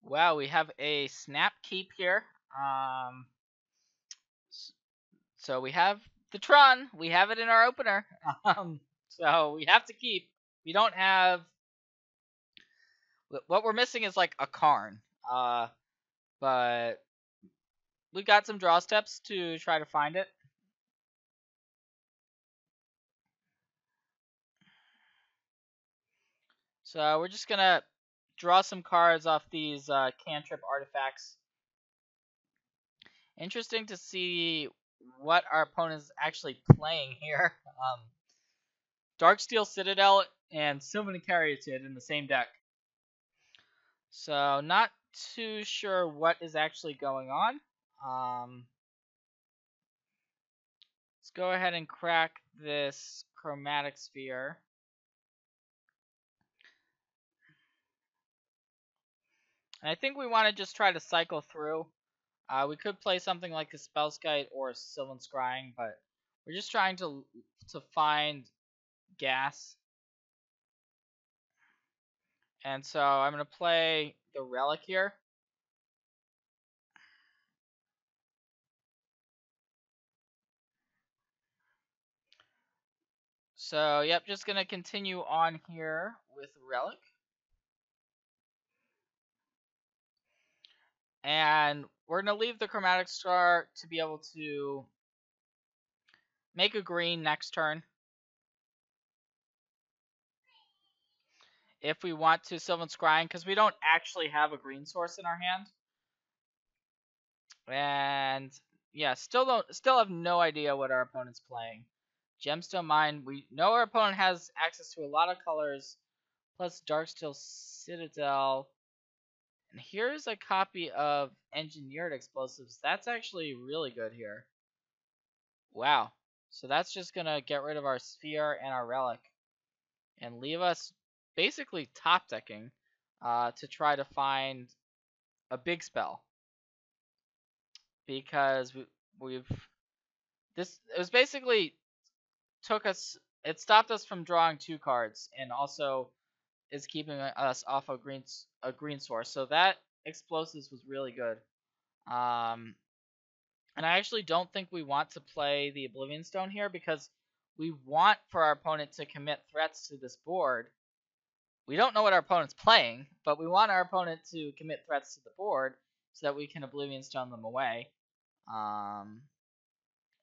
Wow, we have a snap keep here. Um, so we have the Tron. We have it in our opener. So we have to keep. We don't have. What we're missing is like a Karn. But we got some draw steps to try to find it. So we're just gonna draw some cards off these cantrip artifacts. Interesting to see what our opponent is actually playing here. Darksteel Citadel and Sylvan Caryatid in the same deck. So not too sure what is actually going on. Let's go ahead and crack this Chromatic Sphere. And I think we want to just try to cycle through. We could play something like a Spellskite or a Sylvan Scrying, but we're just trying to find gas. And so I'm going to play the Relic here. So, yep, just going to continue on here with Relic. And we're going to leave the Chromatic Star to be able to make a green next turn. If we want to Sylvan Scrying, because we don't actually have a green source in our hand. And yeah, still have no idea what our opponent's playing. Gemstone Mine, we know our opponent has access to a lot of colors, plus Darksteel Citadel. And here's a copy of Engineered Explosives. That's actually really good here. Wow. So that's just going to get rid of our Sphere and our Relic. And leave us basically top decking to try to find a big spell. Because it was basically it stopped us from drawing 2 cards, and also is keeping us off a green source. So that Explosives was really good. And I actually don't think we want to play the Oblivion Stone here, because we want for our opponent to commit threats to this board. We don't know what our opponent's playing, but we want our opponent to commit threats to the board so that we can Oblivion Stone them away.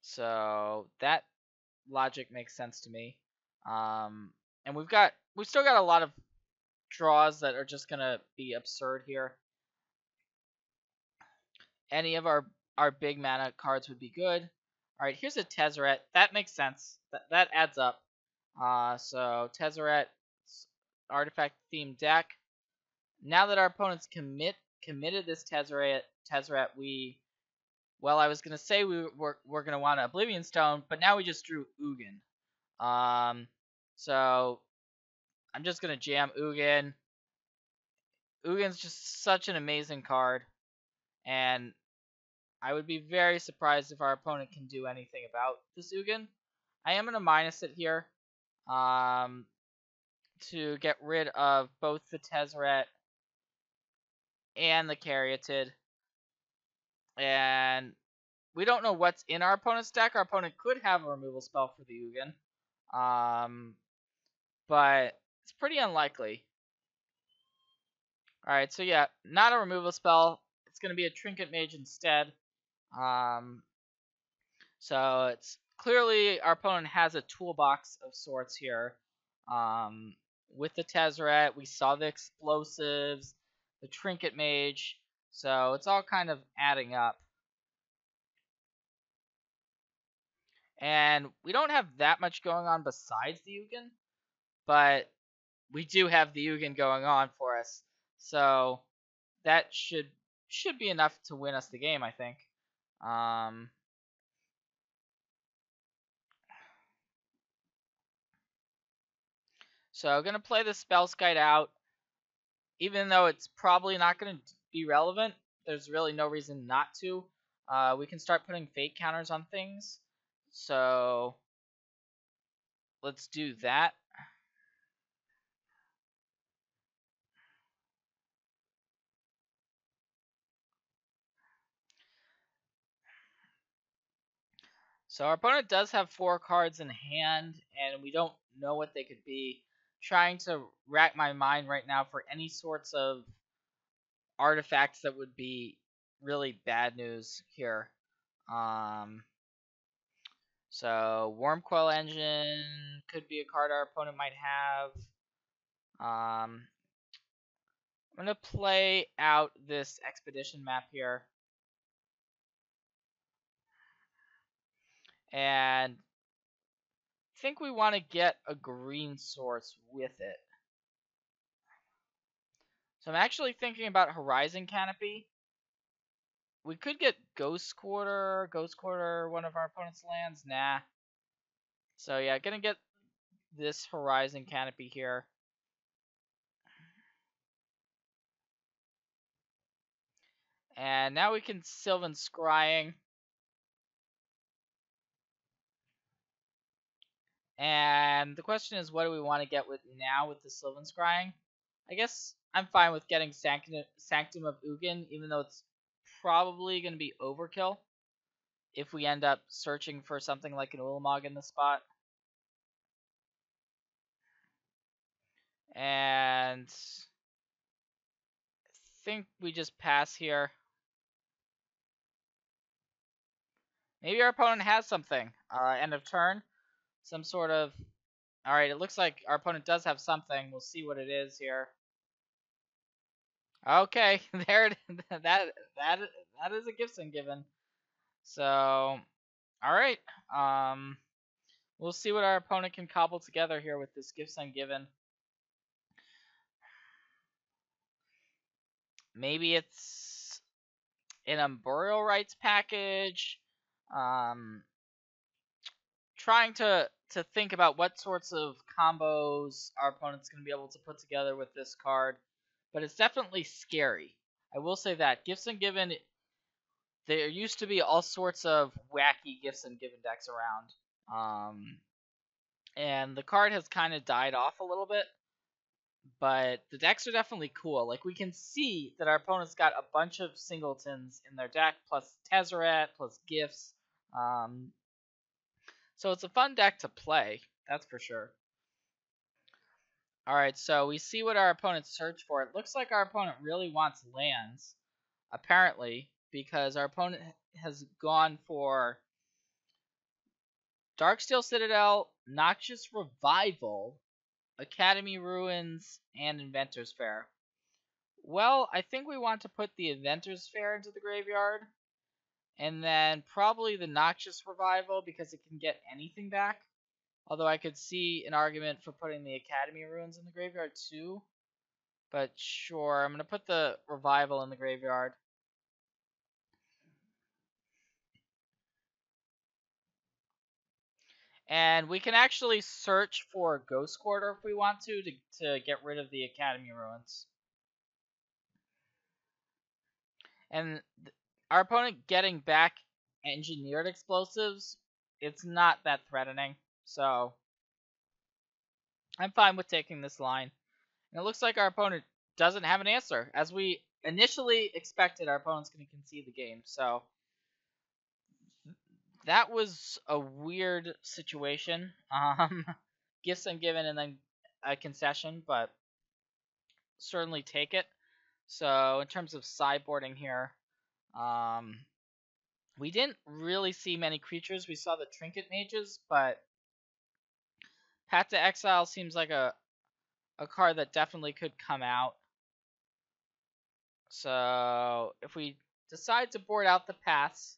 So that logic makes sense to me. And we've still got a lot of draws that are just gonna be absurd here. Any of our big mana cards would be good. All right, here's a Tezzerator. That makes sense. That adds up. So Tezzerator artifact themed deck. Now that our opponents committed this Tezzerator, I was gonna say we're gonna want an Oblivion Stone, but now we just drew Ugin. So I'm just gonna jam Ugin. Ugin's just such an amazing card, and I would be very surprised if our opponent can do anything about this Ugin. I am gonna minus it here, to get rid of both the Tezzerator and the Caryatid. And we don't know what's in our opponent's deck. Our opponent could have a removal spell for the Ugin, but it's pretty unlikely. Alright, so yeah, not a removal spell. It's going to be a Trinket Mage instead. So it's clearly our opponent has a toolbox of sorts here. With the Tezzerator, we saw the Explosives, the Trinket Mage, so it's all kind of adding up. And we don't have that much going on besides the Ugin, but we do have the Ugin going on for us. So that should be enough to win us the game, I think. So I'm going to play the Spellskite out. Even though it's probably not going to be relevant, there's really no reason not to. We can start putting fate counters on things. So let's do that. So our opponent does have 4 cards in hand, and we don't know what they could be. Trying to rack my mind right now for any sorts of artifacts that would be really bad news here. So Wormcoil Engine could be a card our opponent might have. I'm going to play out this Expedition map here. And I think we want to get a green source with it. So I'm actually thinking about Horizon Canopy. We could get Ghost Quarter, one of our opponent's lands. Nah. So yeah, gonna get this Horizon Canopy here. And now we can Sylvan Scrying. And the question is, what do we want to get with now with the Sylvan Scrying? I guess I'm fine with getting Sanctum of Ugin, even though it's probably going to be overkill if we end up searching for something like an Ulamog in the spot. And I think we just pass here. Maybe our opponent has something. End of turn. Some sort of... Alright, it looks like our opponent does have something. We'll see what it is here. Okay, there it is. That is a Gibson given. So, alright. We'll see what our opponent can cobble together here with this Gibson given. Maybe it's an Arboreal Rights package. Trying to think about what sorts of combos our opponent's going to be able to put together with this card. But it's definitely scary. I will say that. Gifts and Given, there used to be all sorts of wacky Gifts and Given decks around. And the card has kind of died off a little bit. But the decks are definitely cool. Like, we can see that our opponent's got a bunch of singletons in their deck, plus Tezzerator, plus Gifts. So it's a fun deck to play, that's for sure. Alright, so we see what our opponent searched for. It looks like our opponent really wants lands, apparently, because our opponent has gone for Darksteel Citadel, Noxious Revival, Academy Ruins, and Inventor's Fair. Well, I think we want to put the Inventor's Fair into the graveyard, and then probably the Noxious Revival because it can get anything back. Although I could see an argument for putting the Academy Ruins in the graveyard too. But sure, I'm going to put the Revival in the graveyard. And we can actually search for Ghost Quarter if we want to get rid of the Academy Ruins. And our opponent getting back Engineered Explosives, it's not that threatening. So I'm fine with taking this line. And it looks like our opponent doesn't have an answer. As we initially expected, our opponent's going to concede the game. So that was a weird situation. Gifts and given and then a concession, but certainly take it. So in terms of sideboarding here, we didn't really see many creatures. We saw the Trinket Mages, but Path to Exile seems like a card that definitely could come out. So if we decide to board out the paths,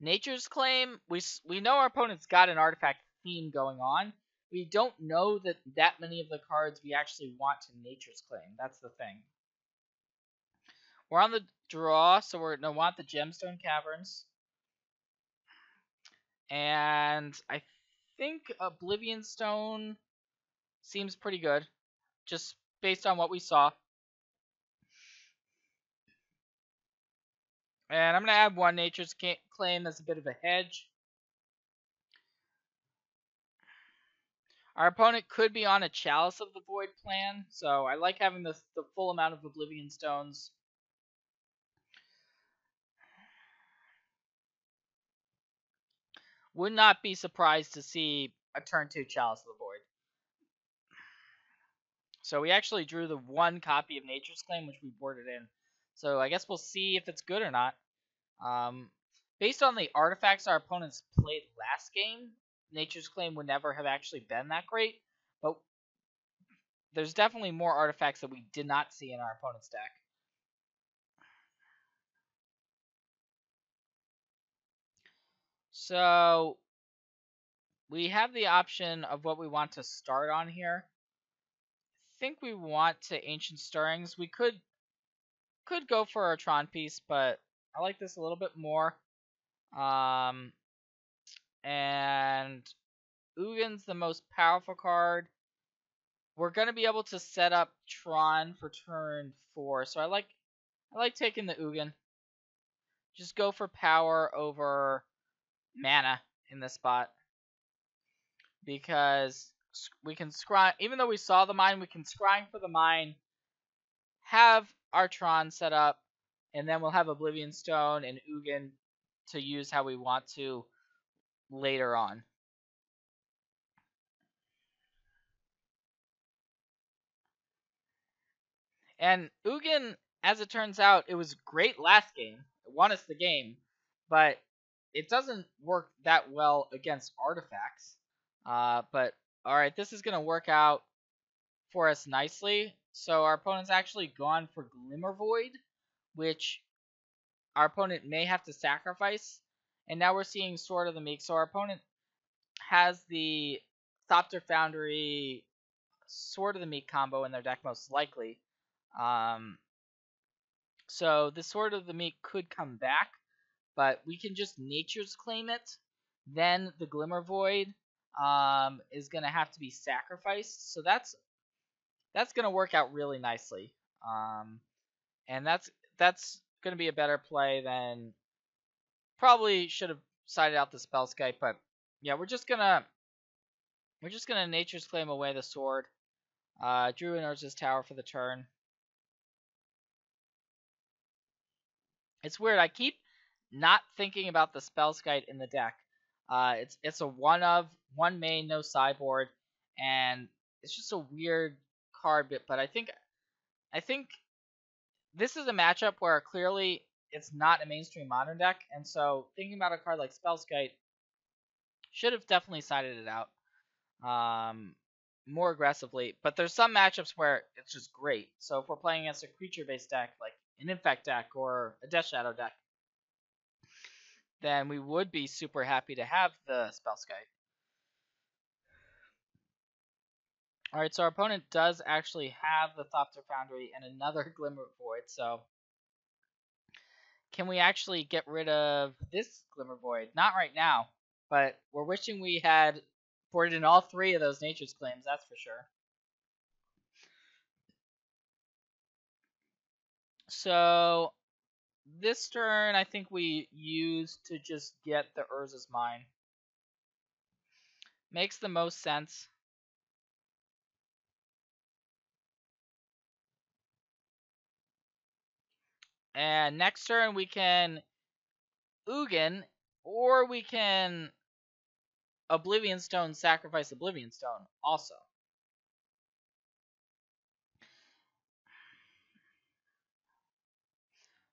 Nature's Claim, we know our opponent's got an artifact theme going on. We don't know that many of the cards we actually want to Nature's Claim. That's the thing. We're on the draw, so we're going to want the Gemstone Caverns. And I think Oblivion Stone seems pretty good, just based on what we saw. And I'm going to add one Nature's Claim as a bit of a hedge. Our opponent could be on a Chalice of the Void plan, so I like having the full amount of Oblivion Stones. would not be surprised to see a turn 2 Chalice of the Void. So we actually drew the one copy of Nature's Claim, which we boarded in. So I guess we'll see if it's good or not. Based on the artifacts our opponents played last game, Nature's Claim would never have actually been that great. But there's definitely more artifacts that we did not see in our opponent's deck. So we have the option of what we want to start on here. I think we want to Ancient Stirrings. We could go for a Tron piece, but I like this a little bit more. And Ugin's the most powerful card. We're gonna be able to set up Tron for turn 4, so I like taking the Ugin. Just go for power over mana in this spot, because we can scry. Even though we saw the mine, we can scrying for the mine, have our Tron set up, and then we'll have Oblivion Stone and Ugin to use how we want to later on. And Ugin, as it turns out, it was great last game. It won us the game, but it doesn't work that well against artifacts. But alright, this is going to work out for us nicely. So our opponent's actually gone for Glimmer Void, which our opponent may have to sacrifice. And now we're seeing Sword of the Meek. So our opponent has the Thopter Foundry Sword of the Meek combo in their deck most likely. So the Sword of the Meek could come back, but we can just Nature's Claim it. Then the Glimmer Void is going to have to be sacrificed. So that's going to work out really nicely. And that's going to be a better play than probably should have sided out the Spellskite, but yeah, we're just gonna Nature's Claim away the sword. Drew and Urza's Tower for the turn. It's weird. I keep not thinking about the Spellskite in the deck. It's a one main, no sideboard, and it's just a weird card. But I think this is a matchup where clearly it's not a mainstream Modern deck, and so thinking about a card like Spellskite should have definitely sided it out more aggressively. But there's some matchups where it's just great. So if we're playing against a creature-based deck, like an Infect deck or a Death Shadow deck, then we would be super happy to have the Spellskite. Alright, so our opponent does actually have the Thopter Foundry and another Glimmer Void, so can we actually get rid of this Glimmer Void? Not right now, but we're wishing we had boarded in all 3 of those Nature's Claims, that's for sure. So this turn, I think we use to just get the Urza's Mine. Makes the most sense. And next turn we can Ugin, or we can Oblivion Stone, sacrifice Oblivion Stone also.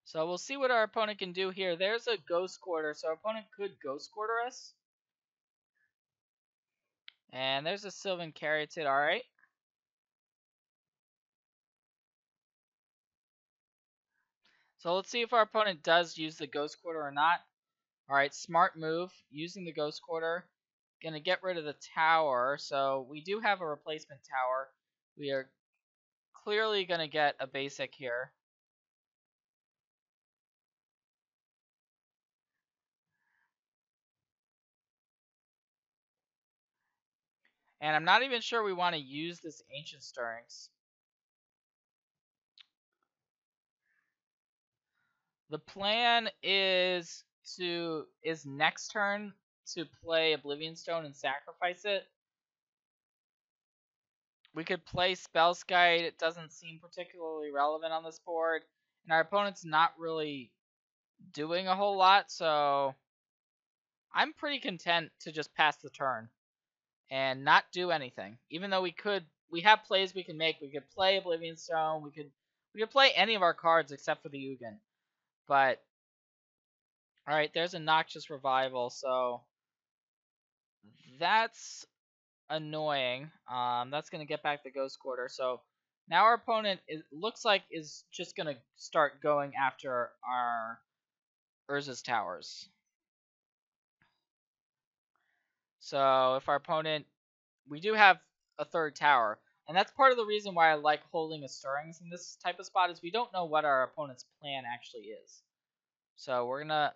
So we'll see what our opponent can do here. There's a Ghost Quarter, so our opponent could Ghost Quarter us. And there's a Sylvan Caryatid, alright. So let's see if our opponent does use the Ghost Quarter or not. Alright, smart move, using the Ghost Quarter. Gonna get rid of the tower, so we do have a replacement tower. We are clearly gonna get a basic here. And I'm not even sure we want to use this Ancient Stirrings. The plan is next turn to play Oblivion Stone and sacrifice it. We could play Spellskite. It doesn't seem particularly relevant on this board. And our opponent's not really doing a whole lot, so I'm pretty content to just pass the turn and not do anything. Even though we have plays we can make. We could play Oblivion Stone. We could play any of our cards except for the Ugin. But all right, there's a Noxious Revival, so that's annoying. That's gonna get back the Ghost Quarter. So now our opponent looks like is just gonna start going after our Urza's Towers. So if our opponent, we do have a third tower, and that's part of the reason why I like holding a Stirrings in this type of spot is we don't know what our opponent's plan actually is. So we're gonna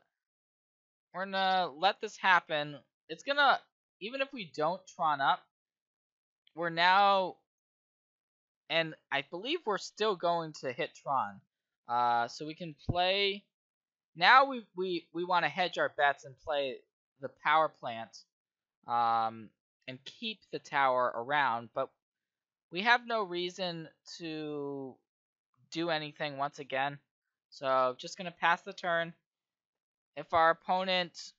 let this happen. It's gonna, even if we don't Tron up, we're now, and I believe we're still going to hit Tron. So we can play. Now we want to hedge our bets and play the power plant, and keep the tower around, but we have no reason to do anything once again. So just gonna pass the turn. If our opponent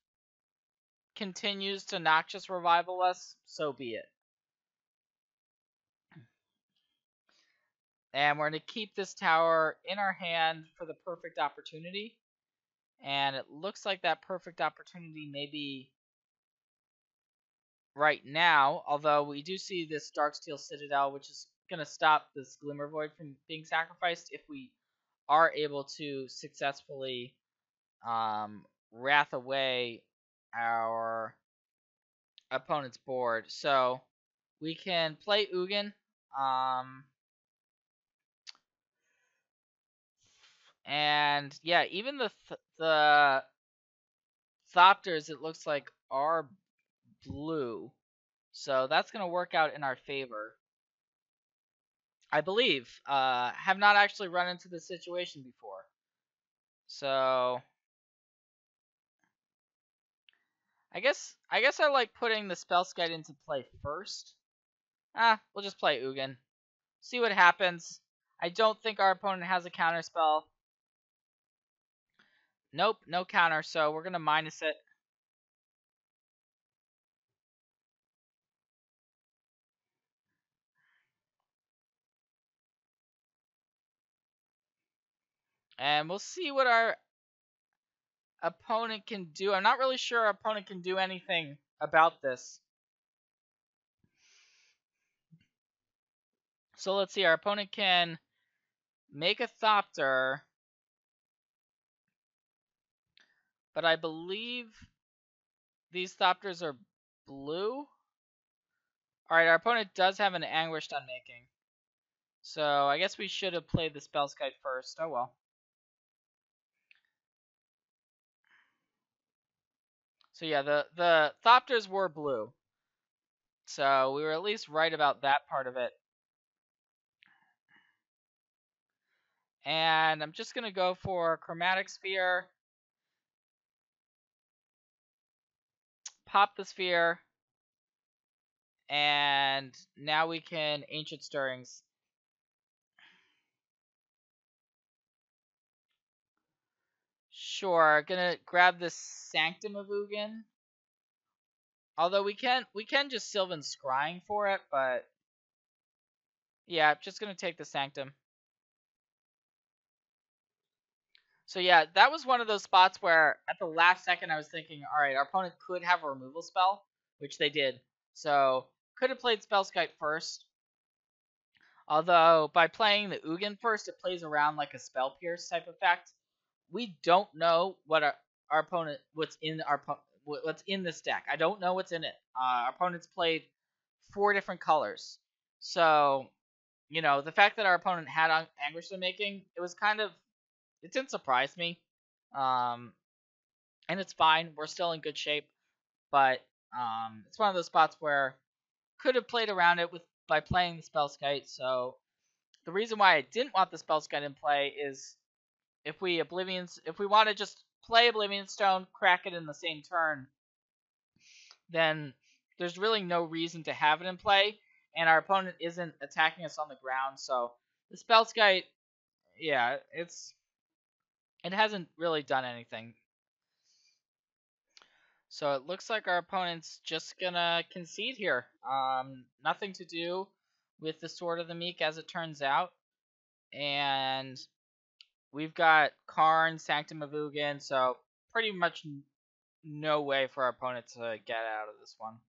continues to Noxious Revival us, so be it. And we're going to keep this tower in our hand for the perfect opportunity. And it looks like that perfect opportunity may be right now, although we do see this Darksteel Citadel, which is going to stop this Glimmer Void from being sacrificed if we are able to successfully wrath away our opponent's board. So we can play Ugin. And yeah, even the Thopters, it looks like, are blue. So that's going to work out in our favor. I believe. Have not actually run into this situation before. So I guess I like putting the Spellskite into play first. We'll just play Ugin. See what happens. I don't think our opponent has a counter spell. Nope, no counter, so we're going to minus it. And we'll see what our opponent can do. I'm not really sure our opponent can do anything about this. So let's see. Our opponent can make a Thopter, but I believe these Thopters are blue. Alright, our opponent does have an Anguished Unmaking. So I guess we should have played the Spellskite first. Oh well. So yeah, the Thopters were blue. So we were at least right about that part of it. And I'm just going to go for Chromatic Sphere. Pop the Sphere. And now we can Ancient Stirrings. Sure, gonna grab this Sanctum of Ugin. Although we can just Sylvan Scrying for it, but yeah, just gonna take the Sanctum. So yeah, that was one of those spots where at the last second I was thinking, alright, our opponent could have a removal spell, which they did. So could have played Spellskite first. Although by playing the Ugin first, it plays around like a Spell Pierce type effect. We don't know what our opponent, what's in this deck. I don't know what's in it. Our opponent's played 4 different colors, so the fact that our opponent had Anguish Making, it didn't surprise me, and it's fine. We're still in good shape, but it's one of those spots where could have played around it by playing the Spellskite. So the reason why I didn't want the Spellskite in play is if we want to just play Oblivion Stone, crack it in the same turn, then there's really no reason to have it in play, and our opponent isn't attacking us on the ground. So the Spellskite, yeah, it hasn't really done anything. So it looks like our opponent's just gonna concede here. Nothing to do with the Sword of the Meek as it turns out. And we've got Karn, Sanctum of Ugin, so pretty much no way for our opponent to get out of this one.